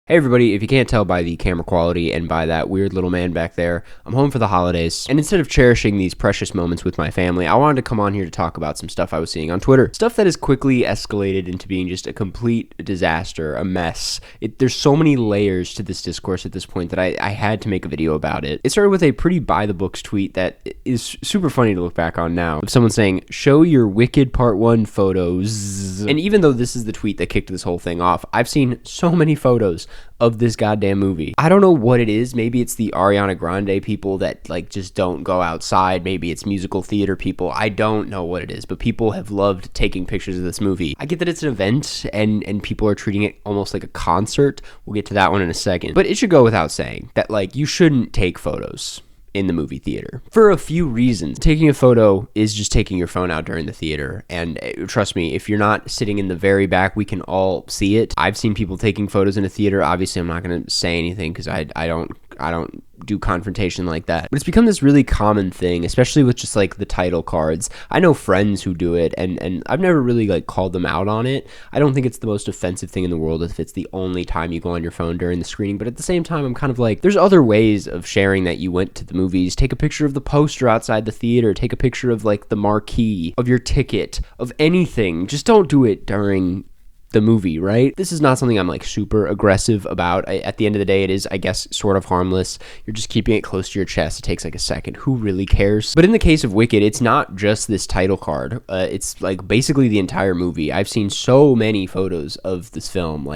Hey everybody, if you can't tell by the camera quality and by that weird little man back there, I'm home for the holidays, and instead of cherishing these precious moments with my family, I wanted to come on here to talk about some stuff I was seeing on Twitter. Stuff that has quickly escalated into being just a complete disaster, a mess. There's so many layers to this discourse at this point that I had to make a video about it. It started with a pretty by-the-books tweet that is super funny to look back on now, of someone saying, "Show your Wicked Part 1 photos." And even though this is the tweet that kicked this whole thing off, I've seen so many photos of this goddamn movie. I don't know what it is. Maybe it's the Ariana Grande people that just don't go outside. Maybe it's musical theater people. I don't know what it is, but people have loved taking pictures of this movie. I get that it's an event and people are treating it almost like a concert. We'll get to that one in a second. But it should go without saying that you shouldn't take photos in the movie theater for a few reasons. Taking a photo is just taking your phone out during the theater, and trust me, if you're not sitting in the very back, we can all see it. I've seen people taking photos in a theater. Obviously, I'm not going to say anything because I don't do confrontation like that, but it's become this really common thing, especially with just the title cards. I know friends who do it, and I've never really called them out on it. I don't think it's the most offensive thing in the world if it's the only time you go on your phone during the screening, but at the same time, I'm kind of there's other ways of sharing that you went to the movies. Take a picture of the poster outside the theater, take a picture of the marquee, of your ticket, of anything. Just don't do it during the movie, right? This is not something I'm super aggressive about. At the end of the day, it is, I guess, sort of harmless. You're just keeping it close to your chest. It takes a second. Who really cares? But in the case of Wicked, it's not just this title card. It's basically the entire movie. I've seen so many photos of this film,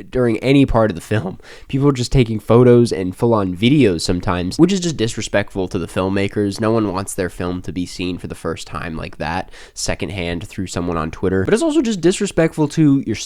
during any part of the film. People are just taking photos and full-on videos sometimes, which is just disrespectful to the filmmakers. No one wants their film to be seen for the first time like that, secondhand through someone on Twitter. But it's also just disrespectful to yourself.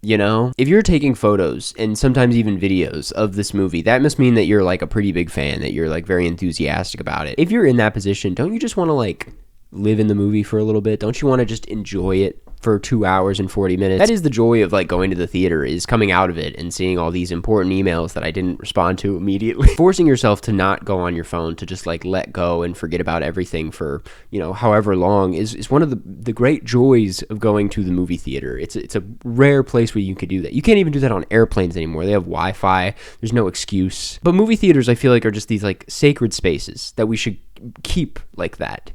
If you're taking photos and sometimes even videos of this movie, that must mean that you're a pretty big fan, that you're very enthusiastic about it. If you're in that position, don't you just want to live in the movie for a little bit? Don't you want to just enjoy it for 2 hours and 40 minutes? That is the joy of going to the theater, is coming out of it and seeing all these important emails that I didn't respond to immediately. Forcing yourself to not go on your phone, to just let go and forget about everything for however long is one of the great joys of going to the movie theater. It's a rare place where you could do that. You can't even do that on airplanes anymore. They have Wi-Fi. There's no excuse. But movie theaters, I feel are just these sacred spaces that we should keep like that,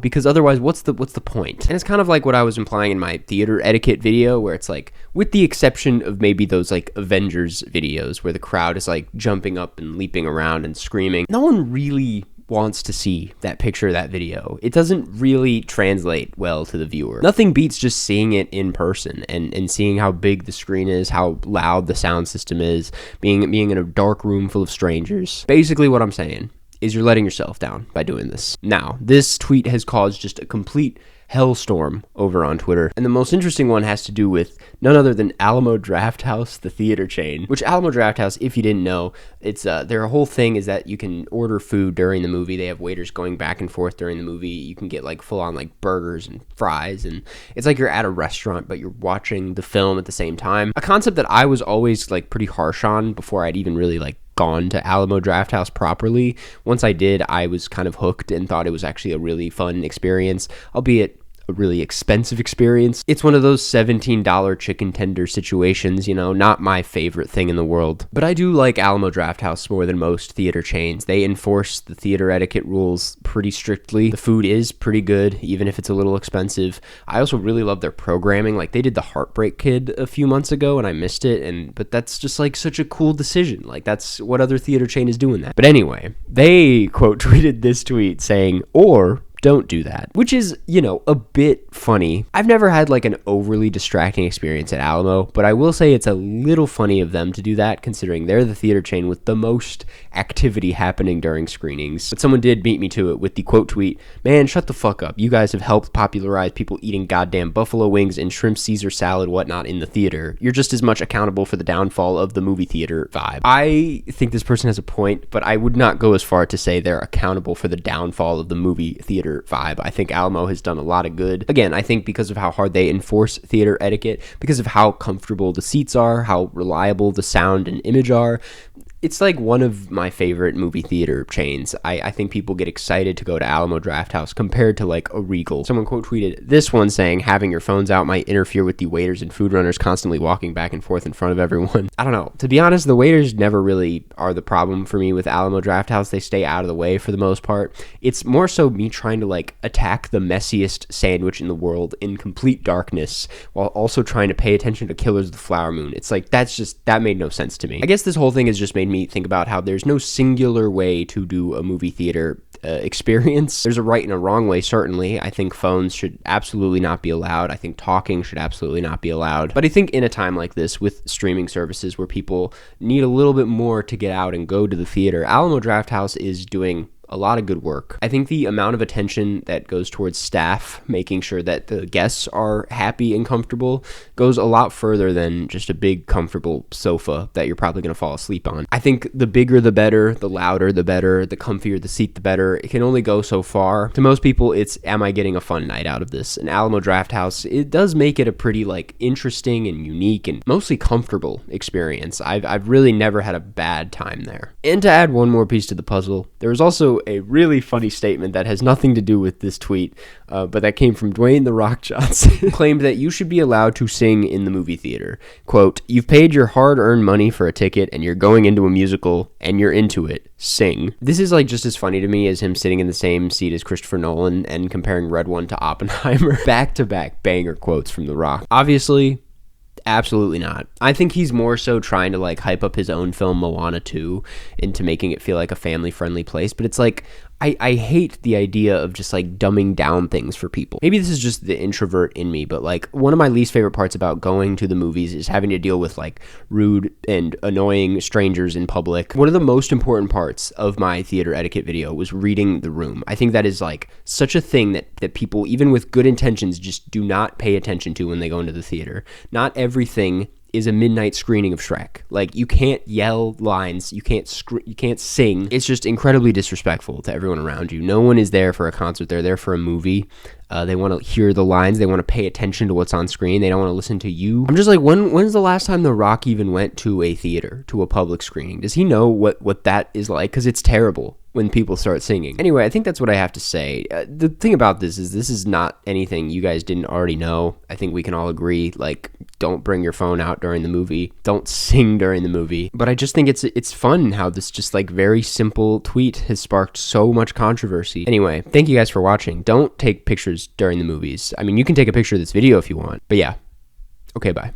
because otherwise what's the point? And it's kind of what I was implying in my theater etiquette video, where it's with the exception of maybe those Avengers videos where the crowd is jumping up and leaping around and screaming, no one really wants to see that picture, that video. It doesn't really translate well to the viewer. Nothing beats just seeing it in person and seeing how big the screen is, how loud the sound system is, being in a dark room full of strangers. Basically what I'm saying is you're letting yourself down by doing this. Now, this tweet has caused just a complete hellstorm over on Twitter, and the most interesting one has to do with none other than Alamo Drafthouse, the theater chain. Which Alamo Drafthouse, if you didn't know, it's their whole thing is that you can order food during the movie. They have waiters going back and forth during the movie. You can get full-on burgers and fries, and it's you're at a restaurant but you're watching the film at the same time. A concept that I was always pretty harsh on before I'd even really gone to Alamo Drafthouse properly. Once I did, I was kind of hooked and thought it was actually a really fun experience, albeit a really expensive experience. It's one of those $17 chicken tender situations, not my favorite thing in the world. But I do like Alamo Drafthouse more than most theater chains. They enforce the theater etiquette rules pretty strictly. The food is pretty good, even if it's a little expensive. I also really love their programming. They did the Heartbreak Kid a few months ago and I missed it, but that's just such a cool decision. That's what other theater chain is doing that. But anyway, they quote tweeted this tweet saying, "Or don't do that," which is, a bit funny. I've never had an overly distracting experience at Alamo, but I will say it's a little funny of them to do that, considering they're the theater chain with the most activity happening during screenings. But someone did beat me to it with the quote tweet, "Man, shut the fuck up. You guys have helped popularize people eating goddamn buffalo wings and shrimp Caesar salad whatnot in the theater. You're just as much accountable for the downfall of the movie theater vibe." I think this person has a point, but I would not go as far to say they're accountable for the downfall of the movie theater vibe. I think Alamo has done a lot of good. Again, I think because of how hard they enforce theater etiquette, because of how comfortable the seats are, how reliable the sound and image are, It's like one of my favorite movie theater chains. I think people get excited to go to Alamo Drafthouse compared to like a Regal. Someone quote tweeted this one saying, having your phones out might interfere with the waiters and food runners constantly walking back and forth in front of everyone. I don't know. To be honest, the waiters never really are the problem for me with Alamo Drafthouse. They stay out of the way for the most part. It's more so me trying to like attack the messiest sandwich in the world in complete darkness while also trying to pay attention to Killers of the Flower Moon. It's like, that made no sense to me. I guess this whole thing has just made me think about how there's no singular way to do a movie theater experience. There's a right and a wrong way, certainly. I think phones should absolutely not be allowed. I think talking should absolutely not be allowed. But I think in a time like this with streaming services where people need a little bit more to get out and go to the theater, Alamo Drafthouse is doing a lot of good work. I think the amount of attention that goes towards staff, making sure that the guests are happy and comfortable, goes a lot further than just a big comfortable sofa that you're probably going to fall asleep on. I think the bigger the better, the louder the better, the comfier the seat the better. It can only go so far. To most people, it's, am I getting a fun night out of this? And Alamo Drafthouse, it does make it a pretty like interesting and unique and mostly comfortable experience. I've really never had a bad time there. And to add one more piece to the puzzle, there was also a really funny statement that has nothing to do with this tweet, but that came from Dwayne "The Rock" Johnson. Claimed that you should be allowed to sing in the movie theater. Quote, "You've paid your hard-earned money for a ticket and you're going into a musical and you're into it. Sing." This is like just as funny to me as him sitting in the same seat as Christopher Nolan and comparing Red One to Oppenheimer. Back-to-back banger quotes from The Rock. Obviously, absolutely not. I think he's more so trying to like hype up his own film Moana 2 into making it feel like a family-friendly place, but it's like I hate the idea of just like dumbing down things for people. Maybe this is just the introvert in me, but like one of my least favorite parts about going to the movies is having to deal with like rude and annoying strangers in public. One of the most important parts of my theater etiquette video was reading the room. I think that is like such a thing that people, even with good intentions, just do not pay attention to when they go into the theater. Not everything is a midnight screening of Shrek. Like, you can't yell lines, you can't sing. It's just incredibly disrespectful to everyone around you. No one is there for a concert. They're there for a movie. They want to hear the lines. They want to pay attention to what's on screen. They don't want to listen to you. I'm just like, when's the last time The Rock even went to a theater, to a public screening? Does he know what that is like? Because it's terrible when people start singing. Anyway, I think that's what I have to say. The thing about this is not anything you guys didn't already know. I think we can all agree, like, don't bring your phone out during the movie. Don't sing during the movie. But I just think it's fun how this just like very simple tweet has sparked so much controversy. Anyway, thank you guys for watching. Don't take pictures during the movies. I mean, you can take a picture of this video if you want. But yeah. Okay, bye.